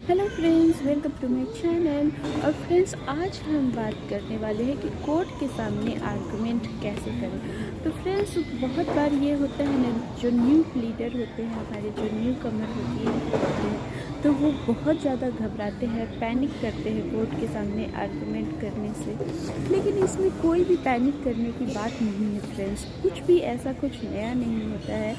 Hello friends, welcome to my channel. और friends, आज हम बात करने वाले हैं कि कोर्ट के सामने आर्गुमेंट कैसे करें। तो फ्रेंड्स, बहुत बार ये होता है ना, जो न्यू प्लीडर होते हैं, हमारे जो न्यू कमर होते हैं, तो वो बहुत ज़्यादा घबराते हैं, पैनिक करते हैं कोर्ट के सामने आर्गुमेंट करने से। लेकिन इसमें कोई भी पैनिक करने की बात नहीं है फ्रेंड्स, कुछ भी ऐसा कुछ नया नहीं होता है।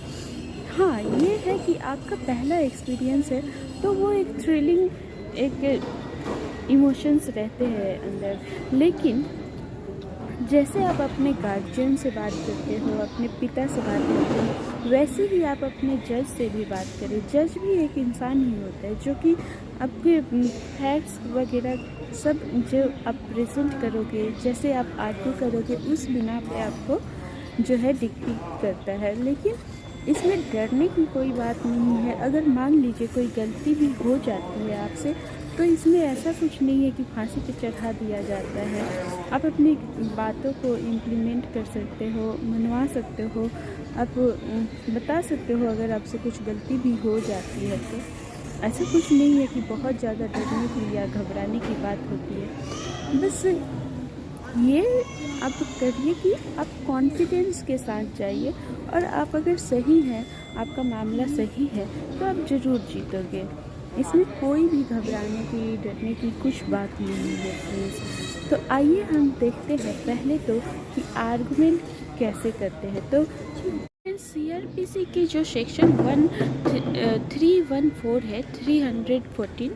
हाँ, ये है कि आपका पहला एक्सपीरियंस है, तो वो एक थ्रिलिंग, एक इमोशंस रहते हैं अंदर। लेकिन जैसे आप अपने गार्जियन से बात करते हो, अपने पिता से बात करते हो, वैसे ही आप अपने जज से भी बात करें। जज भी एक इंसान ही होता है, जो कि आपके फैक्ट्स वगैरह सब जो आप प्रेजेंट करोगे, जैसे आप आर्ग्यू करोगे, उस बिना पे आपको जो है डिक्टेट करता है। लेकिन इसमें डरने की कोई बात नहीं है। अगर मान लीजिए कोई गलती भी हो जाती है आपसे, तो इसमें ऐसा कुछ नहीं है कि फांसी पे चढ़ा दिया जाता है। आप अपनी बातों को इम्प्लीमेंट कर सकते हो, मनवा सकते हो, आप बता सकते हो अगर आपसे कुछ गलती भी हो जाती है तो। ऐसा कुछ नहीं है कि बहुत ज़्यादा डरने की या घबराने की बात होती है। बस ये आप करिए कि आप कॉन्फिडेंस के साथ जाइए, और आप अगर सही हैं, आपका मामला सही है, तो आप ज़रूर जीतोगे। इसमें कोई भी घबराने की, डरने की कुछ बात नहीं है प्लीज़। तो आइए हम देखते हैं पहले तो कि आर्गुमेंट कैसे करते हैं। तो सीआरपीसी की जो सेक्शन 314 है, 314,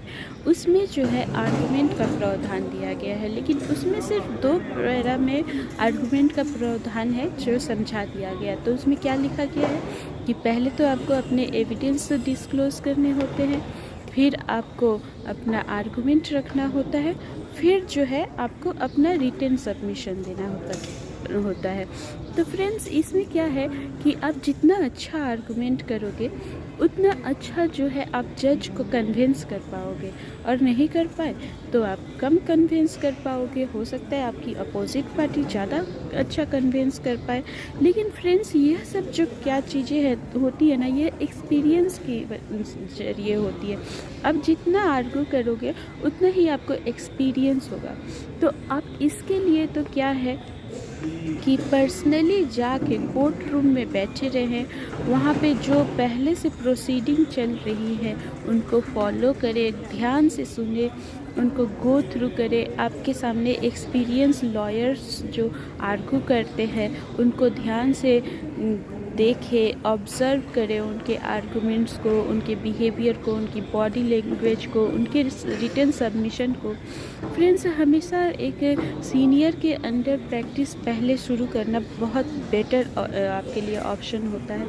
उसमें जो है आर्गुमेंट का प्रावधान दिया गया है। लेकिन उसमें सिर्फ 2 पैरा में आर्गुमेंट का प्रावधान है जो समझा दिया गया। तो उसमें क्या लिखा गया है कि पहले तो आपको अपने एविडेंस डिस्क्लोज करने होते हैं, फिर आपको अपना आर्गुमेंट रखना होता है, फिर जो है आपको अपना रिटन सबमिशन देना होता है। तो फ्रेंड्स, इसमें क्या है कि आप जितना अच्छा आर्गुमेंट करोगे, उतना अच्छा जो है आप जज को कन्विंस कर पाओगे। और नहीं कर पाए तो आप कम कन्विंस कर पाओगे। हो सकता है आपकी अपोजिट पार्टी ज़्यादा अच्छा कन्विंस कर पाए। लेकिन फ्रेंड्स, यह सब जो क्या चीज़ें होती है ना, ये एक्सपीरियंस के जरिए होती है। आप जितना आर्ग्यू करोगे, उतना ही आपको एक्सपीरियंस होगा। तो आप इसके लिए तो क्या है कि पर्सनली जाके कोर्ट रूम में बैठे रहें, वहाँ पे जो पहले से प्रोसीडिंग चल रही है उनको फॉलो करें, ध्यान से सुने, उनको गो थ्रू करें। आपके सामने एक्सपीरियंस लॉयर्स जो आर्ग्यू करते हैं, उनको ध्यान से देखें, ऑब्ज़र्व करें उनके आर्गुमेंट्स को, उनके बिहेवियर को, उनकी बॉडी लैंग्वेज को, उनके रिटन सबमिशन को। फ्रेंड्स, हमेशा एक सीनियर के अंडर प्रैक्टिस पहले शुरू करना बहुत बेटर आपके लिए ऑप्शन होता है।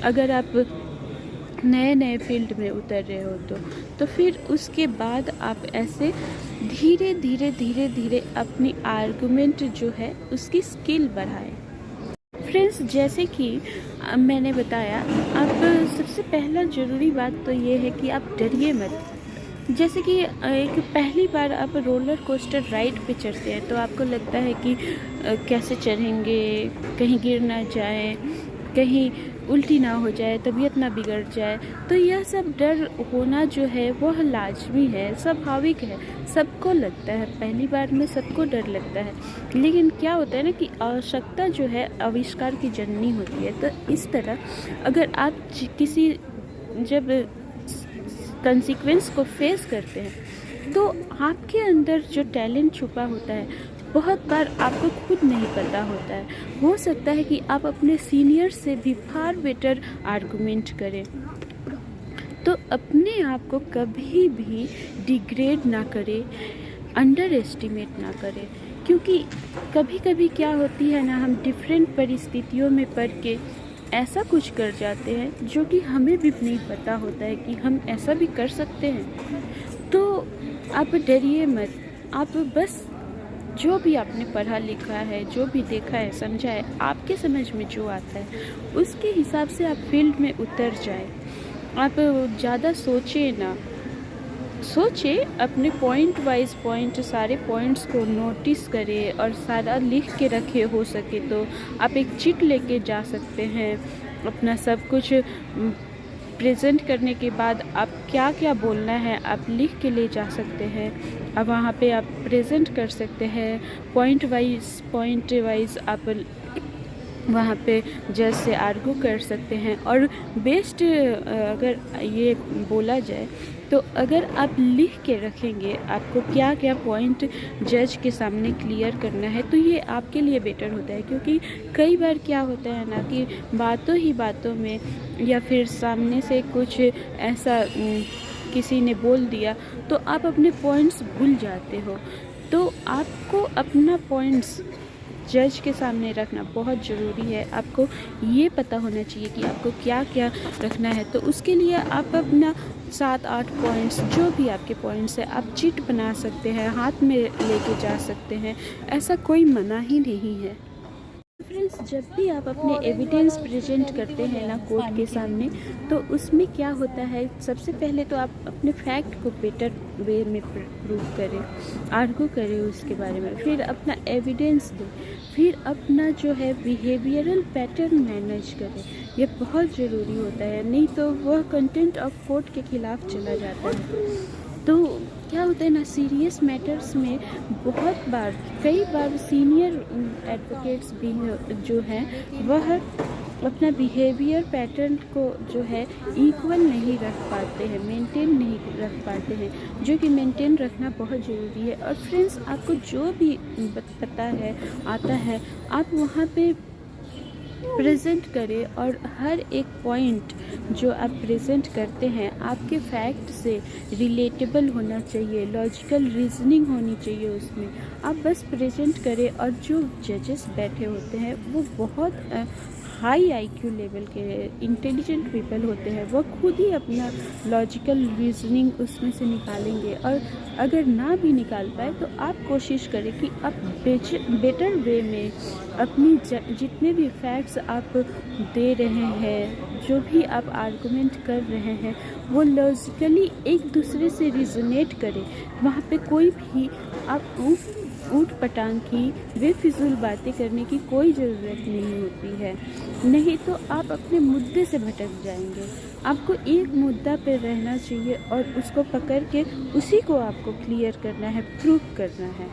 अगर आप नए फील्ड में उतर रहे हो तो फिर उसके बाद आप ऐसे धीरे धीरे अपनी आर्गुमेंट जो है उसकी स्किल बढ़ाएं। फ्रेंड्स, जैसे कि मैंने बताया, आप सबसे पहला ज़रूरी बात तो ये है कि आप डरिए मत। जैसे कि एक पहली बार आप रोलर कोस्टर राइड पे चढ़ते हैं, तो आपको लगता है कि कैसे चढ़ेंगे, कहीं गिर ना जाए, कहीं उल्टी ना हो जाए, तबीयत ना बिगड़ जाए। तो यह सब डर होना जो है वह लाजमी है, स्वाभाविक है, सबको लगता है। पहली बार में सबको डर लगता है। लेकिन क्या होता है ना कि आवश्यकता जो है आविष्कार की जननी होती है। तो इस तरह अगर आप किसी जब कंसीक्वेंस को फेस करते हैं, तो आपके अंदर जो टैलेंट छुपा होता है, बहुत बार आपको खुद नहीं पता होता है। हो सकता है कि आप अपने सीनियर से भी फार बेटर आर्गुमेंट करें। तो अपने आप को कभी भी डिग्रेड ना करें, अंडर एस्टिमेट ना करें। क्योंकि कभी कभी क्या होती है ना, हम डिफरेंट परिस्थितियों में पड़ के ऐसा कुछ कर जाते हैं जो कि हमें भी नहीं पता होता है कि हम ऐसा भी कर सकते हैं। तो आप डरिए मत। आप बस जो भी आपने पढ़ा लिखा है, जो भी देखा है, समझा है, आपके समझ में जो आता है, उसके हिसाब से आप फील्ड में उतर जाए। आप ज़्यादा सोचे ना, सोचे, अपने पॉइंट वाइज पॉइंट, सारे पॉइंट्स को नोटिस करें और सारा लिख के रखे। हो सके तो आप एक चिट लेके जा सकते हैं, अपना सब कुछ प्रेजेंट करने के बाद आप क्या क्या बोलना है आप लिख के ले जा सकते हैं। अब वहाँ पे आप प्रेजेंट कर सकते हैं, पॉइंट वाइज आप वहाँ पे जज से आर्गू कर सकते हैं। और बेस्ट अगर ये बोला जाए तो अगर आप लिख के रखेंगे आपको क्या क्या पॉइंट जज के सामने क्लियर करना है तो ये आपके लिए बेटर होता है। क्योंकि कई बार क्या होता है ना कि बातों ही बातों में या फिर सामने से कुछ ऐसा किसी ने बोल दिया तो आप अपने पॉइंट्स भूल जाते हो। तो आपको अपना पॉइंट्स जज के सामने रखना बहुत ज़रूरी है। आपको ये पता होना चाहिए कि आपको क्या क्या रखना है। तो उसके लिए आप अपना 7-8 पॉइंट्स, जो भी आपके पॉइंट्स है आप चिट बना सकते हैं, हाथ में लेके जा सकते हैं, ऐसा कोई मना ही नहीं है। फ्रेंड्स, जब भी आप अपने एविडेंस प्रेजेंट करते हैं ना कोर्ट के सामने तो उसमें क्या होता है, सबसे पहले तो आप अपने फैक्ट को बेटर वे में प्रूव करें, आर्गू करें उसके बारे में, फिर अपना एविडेंस दें, फिर अपना जो है बिहेवियरल पैटर्न मैनेज करें। ये बहुत ज़रूरी होता है, नहीं तो वह कंटेंट ऑफ कोर्ट के खिलाफ चला जाता है। तो क्या होता है ना, सीरियस मैटर्स में बहुत बार कई बार सीनियर एडवोकेट्स भी जो हैं वह अपना बिहेवियर पैटर्न को जो है इक्वल नहीं रख पाते हैं, मेंटेन नहीं रख पाते हैं, जो कि मेंटेन रखना बहुत ज़रूरी है। और फ्रेंड्स, आपको जो भी पता है आता है आप वहाँ पे प्रेजेंट करें और हर एक पॉइंट जो आप प्रेजेंट करते हैं आपके फैक्ट से रिलेटेबल होना चाहिए, लॉजिकल रीजनिंग होनी चाहिए उसमें। आप बस प्रेजेंट करें और जो जजेस बैठे होते हैं वो बहुत हाई आईक्यू लेवल के इंटेलिजेंट पीपल होते हैं, वो खुद ही अपना लॉजिकल रीजनिंग उसमें से निकालेंगे। और अगर ना भी निकाल पाए तो आप कोशिश करें कि आप बेटर वे में अपनी जितने भी फैक्ट्स आप दे रहे हैं, जो भी आप आर्गुमेंट कर रहे हैं, वो लॉजिकली एक दूसरे से रिजोनेट करें। वहाँ पे कोई भी आप ऊट पटांग की बेफिजूल बातें करने की कोई ज़रूरत नहीं होती है, नहीं तो आप अपने मुद्दे से भटक जाएंगे। आपको एक मुद्दा पे रहना चाहिए और उसको पकड़ के उसी को आपको क्लियर करना है, प्रूव करना है।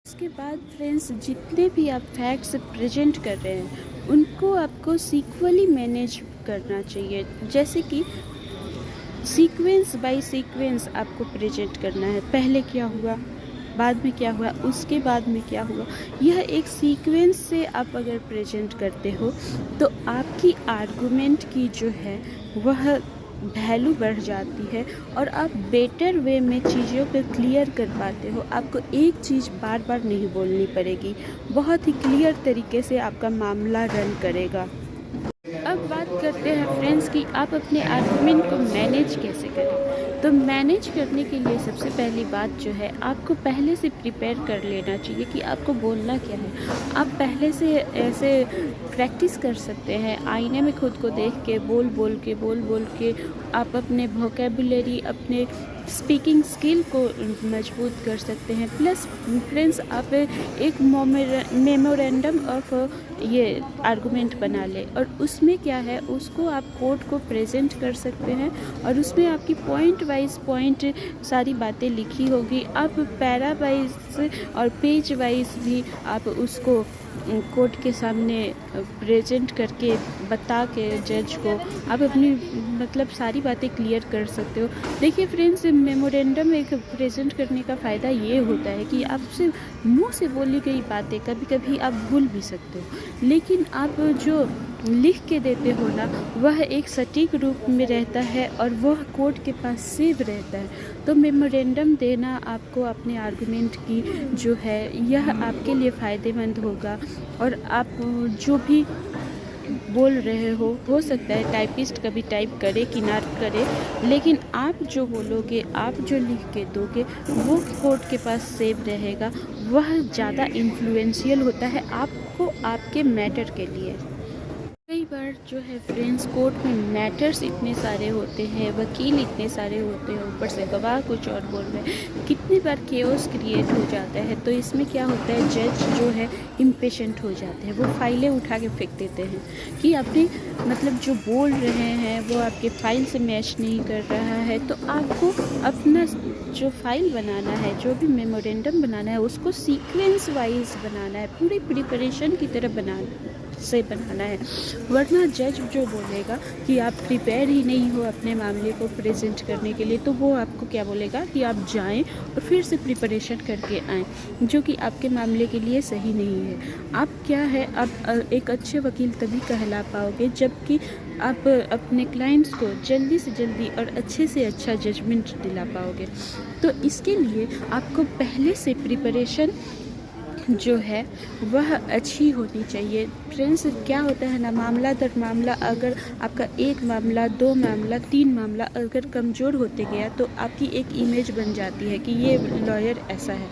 उसके बाद फ्रेंड्स, जितने भी आप फैक्ट्स प्रेजेंट कर रहे हैं उनको आपको सीक्वली मैनेज करना चाहिए। जैसे कि सीक्वेंस बाय सीक्वेंस आपको प्रेजेंट करना है, पहले क्या हुआ, बाद में क्या हुआ, उसके बाद में क्या हुआ। यह एक सीक्वेंस से आप अगर प्रेजेंट करते हो तो आपकी आर्गुमेंट की जो है वह वैल्यू बढ़ जाती है और आप बेटर वे में चीज़ों को क्लियर कर पाते हो। आपको एक चीज़ बार बार नहीं बोलनी पड़ेगी, बहुत ही क्लियर तरीके से आपका मामला रन करेगा। अब बात करते हैं फ्रेंड्स कि आप अपने आर्गुमेंट को मैनेज कैसे करें। तो मैनेज करने के लिए सबसे पहली बात जो है, आपको पहले से प्रिपेयर कर लेना चाहिए कि आपको बोलना क्या है। आप पहले से ऐसे प्रैक्टिस कर सकते हैं, आईने में खुद को देख के बोल बोल के आप अपने वोकैबुलरी, अपने स्पीकिंग स्किल को मजबूत कर सकते हैं। प्लस फ्रेंड्स, आप एक मेमोरेंडम ऑफ ये आर्गुमेंट बना लें और उसमें क्या है उसको आप कोर्ट को प्रेजेंट कर सकते हैं और उसमें आपकी पॉइंट सारी बातें लिखी होगी। आप पैरा वाइज और पेज वाइज भी आप उसको कोर्ट के सामने प्रेजेंट करके बता के जज को आप अपनी मतलब सारी बातें क्लियर कर सकते हो। देखिए फ्रेंड्स, मेमोरेंडम एक प्रेजेंट करने का फ़ायदा ये होता है कि आपसे मुंह से बोली गई बातें कभी कभी आप भूल भी सकते हो, लेकिन आप जो लिख के देते हो ना वह एक सटीक रूप में रहता है और वह कोर्ट के पास सेव रहता है। तो मेमोरेंडम देना आपको अपने आर्गुमेंट की जो है यह आपके लिए फ़ायदेमंद होगा। और आप जो भी बोल रहे हो सकता है टाइपिस्ट कभी टाइप करे कि ना करे, लेकिन आप जो बोलोगे, आप जो लिख के दोगे वो कोर्ट के पास सेव रहेगा। वह ज़्यादा इन्फ्लुएंशियल होता है आपको, आपके मैटर के लिए। कई बार जो है फ्रेंड्स कोर्ट में मैटर्स इतने सारे होते हैं, वकील इतने सारे होते हैं, ऊपर से गवाह कुछ और बोल रहे हैं, कितनी बार केओस क्रिएट हो जाता है। तो इसमें क्या होता है, जज जो है इम्पेशेंट हो जाते हैं, वो फाइलें उठा के फेंक देते हैं कि आपने मतलब जो बोल रहे हैं वो आपके फाइल से मैच नहीं कर रहा है। तो आपको अपना जो फाइल बनाना है, जो भी मेमोरेंडम बनाना है, उसको सीक्वेंस वाइज बनाना है, पूरी प्रिपरेशन की तरह बनाना है। वरना जज जो बोलेगा कि आप प्रिपेयर ही नहीं हो अपने मामले को प्रेजेंट करने के लिए, तो वो आपको क्या बोलेगा कि आप जाएं और फिर से प्रिपरेशन करके आएँ, जो कि आपके मामले के लिए सही नहीं है। आप क्या है, आप एक अच्छे वकील तभी कहला पाओगे जबकि आप अपने क्लाइंट्स को जल्दी से जल्दी और अच्छे से अच्छा जजमेंट दिला पाओगे। तो इसके लिए आपको पहले से प्रिपरेशन जो है वह अच्छी होनी चाहिए। फ्रेंड्स क्या होता है ना, मामला दर मामला, अगर आपका एक मामला, दो मामला, तीन मामला अगर कमज़ोर होते गया तो आपकी एक इमेज बन जाती है कि ये लॉयर ऐसा है।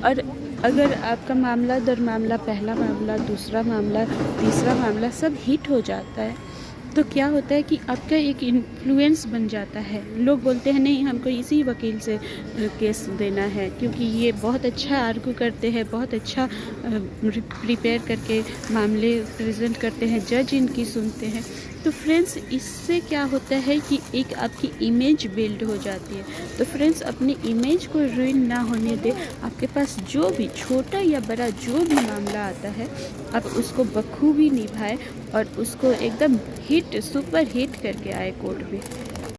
और अगर आपका मामला दर मामला, पहला मामला, दूसरा मामला, तीसरा मामला सब हिट हो जाता है, तो क्या होता है कि आपका एक इन्फ्लुएंस बन जाता है। लोग बोलते हैं नहीं, हमको इसी वकील से केस देना है क्योंकि ये बहुत अच्छा आर्गू करते हैं, बहुत अच्छा प्रिपेयर करके मामले प्रेजेंट करते हैं, जज इनकी सुनते हैं। तो फ्रेंड्स इससे क्या होता है कि एक आपकी इमेज बिल्ड हो जाती है। तो फ्रेंड्स अपनी इमेज को रुइन ना होने दे। आपके पास जो भी छोटा या बड़ा जो भी मामला आता है, आप उसको बखूबी निभाएं और उसको एकदम हिट, सुपर हिट करके आए कोर्ट में।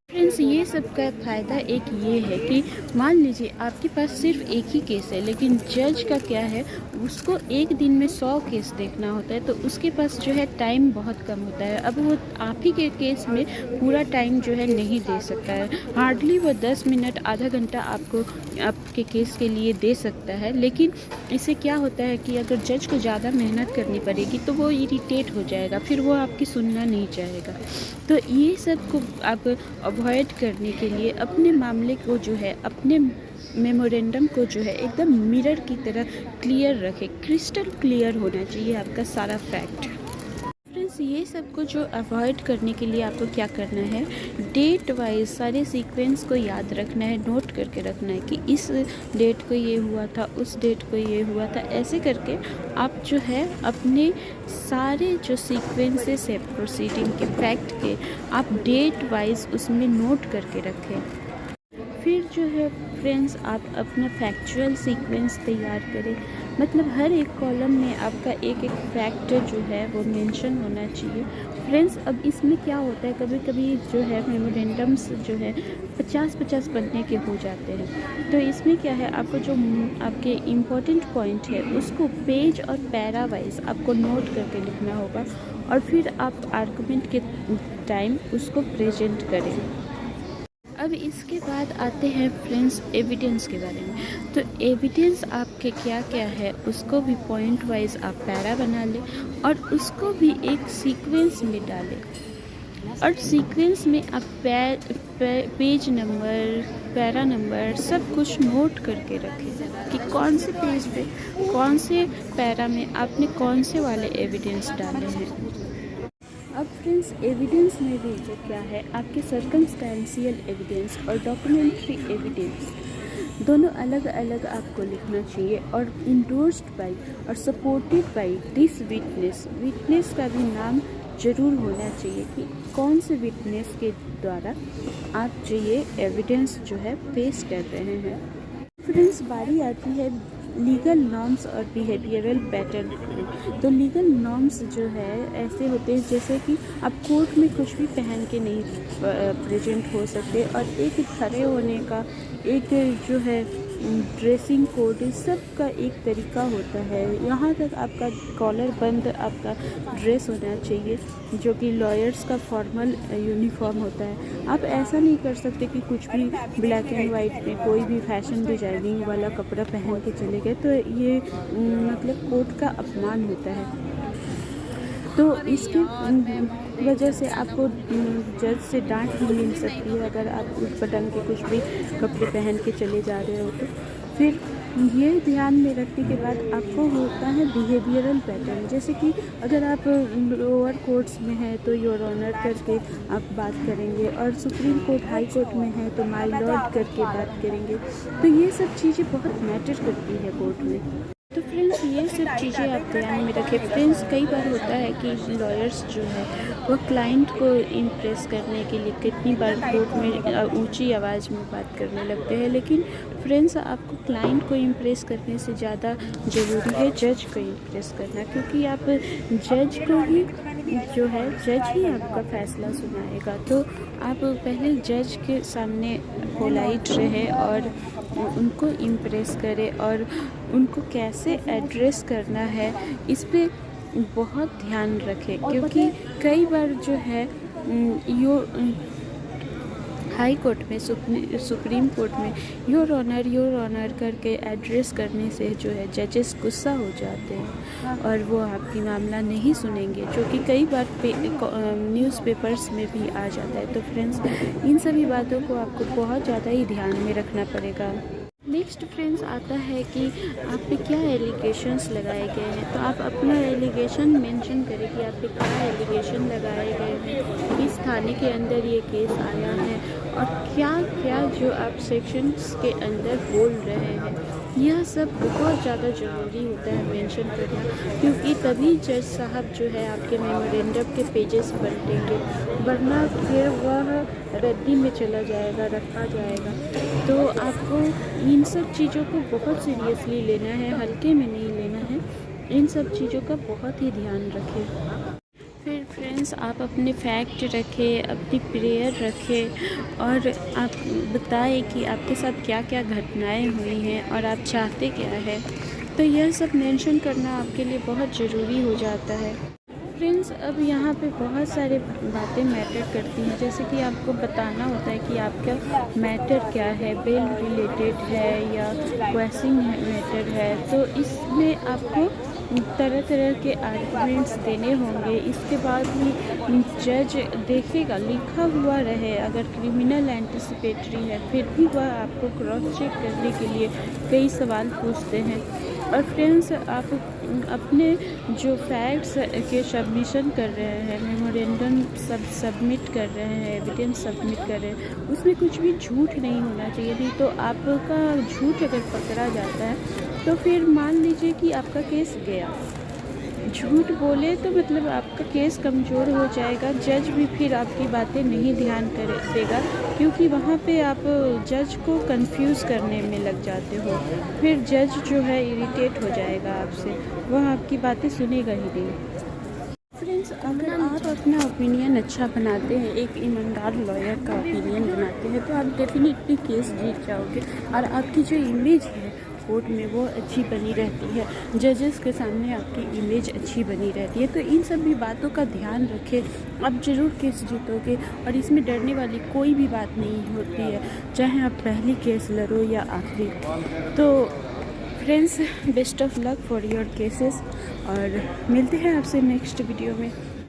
फ्रेंड्स ये सब का फ़ायदा एक ये है कि मान लीजिए आपके पास सिर्फ एक ही केस है, लेकिन जज का क्या है, उसको एक दिन में 100 केस देखना होता है, तो उसके पास जो है टाइम बहुत कम होता है। अब वो आप ही के केस में पूरा टाइम जो है नहीं दे सकता है, हार्डली वो 10 मिनट, आधा घंटा आपको आपके केस के लिए दे सकता है। लेकिन इससे क्या होता है कि अगर जज को ज़्यादा मेहनत करनी पड़ेगी तो वो इरिटेट हो जाएगा, फिर वो आपकी सुनना नहीं चाहेगा। तो ये सब को आप अवॉइड करने के लिए अपने मामले को जो है, अपने मेमोरेंडम को जो है एकदम मिरर की तरह क्लियर रखें, क्रिस्टल क्लियर होना चाहिए आपका सारा फैक्ट। फ्रेंड्स ये सब को जो अवॉइड करने के लिए आपको क्या करना है, डेट वाइज सारे सीक्वेंस को याद रखना है, नोट करके रखना है कि इस डेट को ये हुआ था, उस डेट को ये हुआ था। ऐसे करके आप जो है अपने सारे जो सीक्वेंसेस है प्रोसीडिंग के, फैक्ट के, आप डेट वाइज उसमें नोट करके रखें। फिर जो है फ्रेंड्स आप अपना फैक्चुअल सीक्वेंस तैयार करें, मतलब हर एक कॉलम में आपका एक एक फैक्ट जो है वो मेंशन होना चाहिए। फ्रेंड्स अब इसमें क्या होता है, कभी कभी जो है मेमोरेंडम्स जो है 50-50 पन्ने के हो जाते हैं। तो इसमें क्या है, आपको जो आपके इम्पोर्टेंट पॉइंट है उसको पेज और पैरा वाइज आपको नोट करके लिखना होगा, और फिर आप आर्गूमेंट के टाइम उसको प्रेजेंट करें। अब इसके बाद आते हैं फ्रेंड्स एविडेंस के बारे में। तो एविडेंस आपके क्या क्या है उसको भी पॉइंट वाइज आप पैरा बना लें और उसको भी एक सीक्वेंस में डालें, और सीक्वेंस में आप पेज नंबर, पैरा नंबर सब कुछ नोट करके रखें कि कौन से पेज पे, कौन से पैरा में आपने कौन से वाले एविडेंस डाले हैं। अब फ्रेंड्स एविडेंस में भी जो क्या है, आपके सर्कमस्टेंशियल एविडेंस और डॉक्यूमेंट्री एविडेंस दोनों अलग अलग आपको लिखना चाहिए, और इंडोर्स्ड बाई और supported by this witness. Witness का भी नाम ज़रूर होना चाहिए कि कौन से विटनेस के द्वारा आप जो ये एविडेंस जो है पेश कर रहे हैं। फ्रेंड्स बारी आती है लीगल नॉर्म्स और बिहेवियरल पैटर्न। तो लीगल नॉर्म्स जो है ऐसे होते हैं जैसे कि आप कोर्ट में कुछ भी पहन के नहीं प्रेजेंट हो सकते, और एक खड़े होने का, एक जो है ड्रेसिंग कोड, इस सब का एक तरीका होता है। यहाँ तक आपका कॉलर बंद आपका ड्रेस होना चाहिए जो कि लॉयर्स का फॉर्मल यूनिफॉर्म होता है। आप ऐसा नहीं कर सकते कि कुछ भी ब्लैक एंड वाइट में कोई भी फैशन डिजाइनिंग वाला कपड़ा पहन के चले गए, तो ये मतलब कोर्ट का अपमान होता है। तो इसके वजह से आपको जज से डांट भी मिल सकती है अगर आप उस पतंग के कुछ भी कपड़े पहन के चले जा रहे हो तो। फिर ये ध्यान में रखने के बाद आपको होता है बिहेवियरल पैटर्न, जैसे कि अगर आप लोअर कोर्ट्स में हैं तो योर ऑनर करके आप बात करेंगे, और सुप्रीम कोर्ट हाई कोर्ट में है तो माय लॉर्ड करके बात करेंगे। तो ये सब चीज़ें बहुत मैटर करती है कोर्ट में। तो फ्रेंड्स ये सब चीज़ें आप ध्यान में रखें। फ्रेंड्स कई बार होता है कि लॉयर्स जो है वो क्लाइंट को इम्प्रेस करने के लिए कितनी बार कोर्ट में ऊंची आवाज़ में बात करने लगते हैं, लेकिन फ्रेंड्स आपको क्लाइंट को इम्प्रेस करने से ज़्यादा ज़रूरी है जज को इम्प्रेस करना, क्योंकि आप जज को ही जो है जज ही आपका फ़ैसला सुनाएगा। तो आप पहले जज के सामने पोलाइट रहे और उनको इम्प्रेस करें, और उनको कैसे एड्रेस करना है इस पे बहुत ध्यान रखें, क्योंकि कई बार जो है हाई कोर्ट में सुप्रीम कोर्ट में योर ऑनर करके एड्रेस करने से जो है जजेस गुस्सा हो जाते हैं और वो आपकी मामला नहीं सुनेंगे, जो कि कई बार न्यूज़पेपर्स में भी आ जाता है। तो फ्रेंड्स इन सभी बातों को आपको बहुत ज़्यादा ही ध्यान में रखना पड़ेगा। नेक्स्ट फ्रेंड्स आता है कि आप पे क्या एलिगेशंस लगाए गए हैं। तो आप अपना एलिगेशन मेंशन करें कि आप पे क्या एलिगेशन लगाए गए हैं, किस थाने के अंदर ये केस आया है, और क्या क्या जो आप सेक्शंस के अंदर बोल रहे हैं। यह सब बहुत ज़्यादा ज़रूरी होता है मेंशन करना, क्योंकि तभी जज साहब जो है आपके मेमोरेंडम के पेजेस पलटेंगे, वरना फिर वह रद्दी में चला जाएगा, रखा जाएगा। तो आपको इन सब चीज़ों को बहुत सीरियसली लेना है, हल्के में नहीं लेना है। इन सब चीज़ों का बहुत ही ध्यान रखें। फिर फ्रेंड्स आप अपने फैक्ट रखें, अपनी प्रेयर रखें, और आप बताएं कि आपके साथ क्या क्या घटनाएं हुई हैं और आप चाहते क्या है। तो यह सब मेंशन करना आपके लिए बहुत ज़रूरी हो जाता है। फ्रेंड्स अब यहाँ पे बहुत सारे बातें मैटर करती हैं, जैसे कि आपको बताना होता है कि आपका मैटर क्या है, बेल रिलेटेड है या क्वेश्चन मैटर है। तो इसमें आपको तरह तरह के आर्गुमेंट्स देने होंगे। इसके बाद भी जज देखेगा, लिखा हुआ रहे, अगर क्रिमिनल एंटिसिपेटरी है फिर भी वह आपको क्रॉस चेक करने के लिए कई सवाल पूछते हैं। और फ्रेंड्स आप अपने जो फैक्ट्स के सबमिशन कर रहे हैं, मेमोरेंडम सबमिट कर रहे हैं, एविडेंस सबमिट कर रहे हैं, उसमें कुछ भी झूठ नहीं होना चाहिए। नहीं तो आपका झूठ अगर पकड़ा जाता है तो फिर मान लीजिए कि आपका केस गया, झूठ बोले तो मतलब आपका केस कमज़ोर हो जाएगा। जज भी फिर आपकी बातें नहीं ध्यान देगा, क्योंकि वहाँ पे आप जज को कंफ्यूज करने में लग जाते हो। फिर जज जो है इरिटेट हो जाएगा आपसे, वह आपकी बातें सुनेगा ही नहीं। फ्रेंड्स अगर आप अपना ओपिनियन अच्छा बनाते हैं, एक ईमानदार लॉयर का ओपिनियन बनाते हैं, तो आप डेफिनेटली केस जीत जाओगे, और आपकी जो इमेज है कोर्ट में वो अच्छी बनी रहती है, जजेस के सामने आपकी इमेज अच्छी बनी रहती है। तो इन सभी बातों का ध्यान रखें, आप ज़रूर केस जीतोगे, और इसमें डरने वाली कोई भी बात नहीं होती है, चाहे आप पहली केस लड़ो या आखिरी। तो friends best of luck for your cases, और मिलते हैं आपसे नेक्स्ट वीडियो में।